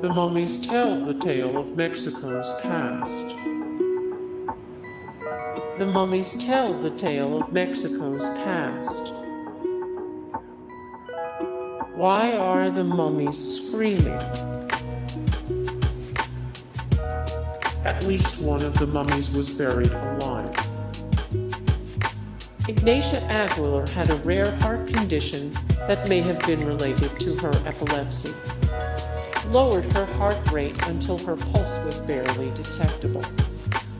The mummies tell the tale of Mexico's past. The mummies tell the tale of Mexico's past. Why are the mummies screaming? At least one of the mummies was buried alive. Ignacia Aguilar had a rare heart condition that may have been related to her epilepsy. Lowered her heart rate until her pulse was barely detectable.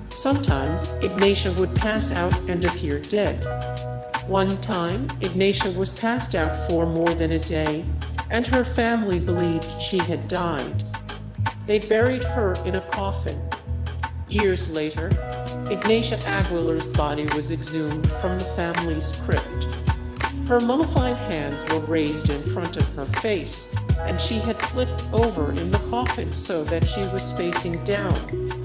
Sometimes, Ignacia would pass out and appear dead. One time, Ignacia was passed out for more than a day, and her family believed she had died. They buried her in a coffin. Years later, Ignacia Aguilar's body was exhumed from the family's crypt. Her mummified hands were raised in front of her face, and she had flipped over in the coffin so that she was facing down.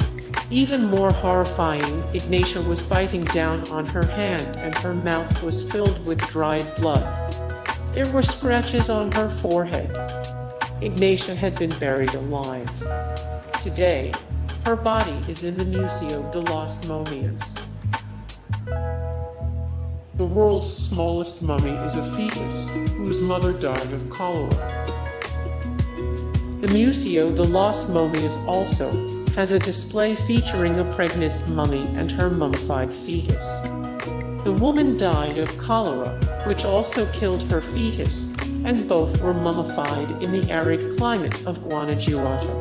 Even more horrifying, Ignacia was biting down on her hand and her mouth was filled with dried blood. There were scratches on her forehead. Ignacia had been buried alive. Today, her body is in the Museo de las Momias. The world's smallest mummy is a fetus whose mother died of cholera. The Museo de las Momias also has a display featuring a pregnant mummy and her mummified fetus. The woman died of cholera, which also killed her fetus, and both were mummified in the arid climate of Guanajuato.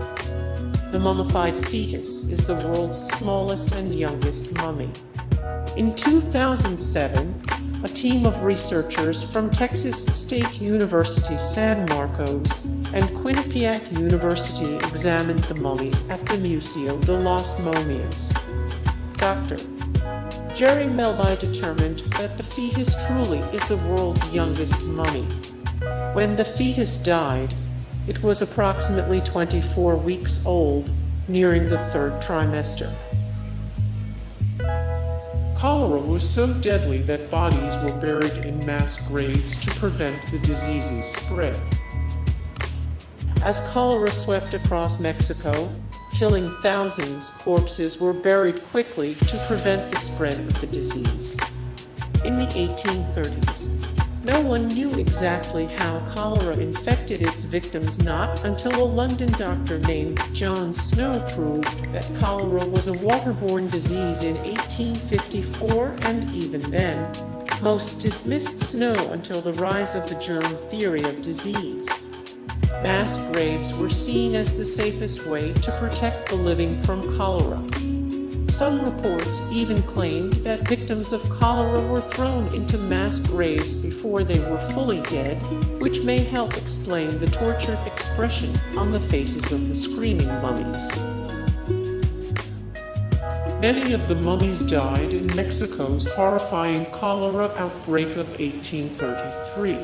The mummified fetus is the world's smallest and youngest mummy. In 2007, a team of researchers from Texas State University San Marcos and Quinnipiac University examined the mummies at the Museo de las Momias. Dr. Jerry Melby determined that the fetus truly is the world's youngest mummy. When the fetus died, it was approximately 24 weeks old, nearing the third trimester. Cholera was so deadly that bodies were buried in mass graves to prevent the disease's spread. As cholera swept across Mexico, killing thousands, corpses were buried quickly to prevent the spread of the disease. In the 1830s, no one knew exactly how cholera infected its victims, not until a London doctor named John Snow proved that cholera was a waterborne disease in 1854, and even then, most dismissed Snow until the rise of the germ theory of disease. Mass graves were seen as the safest way to protect the living from cholera. Some reports even claimed that victims of cholera were thrown into mass graves before they were fully dead, which may help explain the tortured expression on the faces of the screaming mummies. Many of the mummies died in Mexico's horrifying cholera outbreak of 1833.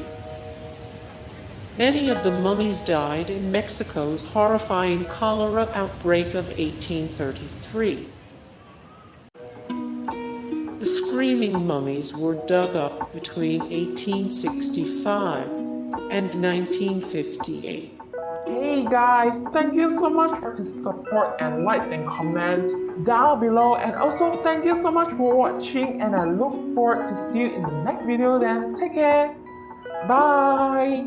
Many of the mummies died in Mexico's horrifying cholera outbreak of 1833. The screaming mummies were dug up between 1865 and 1958. Hey guys, thank you so much for the support and likes and comments down below, and also thank you so much for watching, and I look forward to see you in the next video. Then take care. Bye.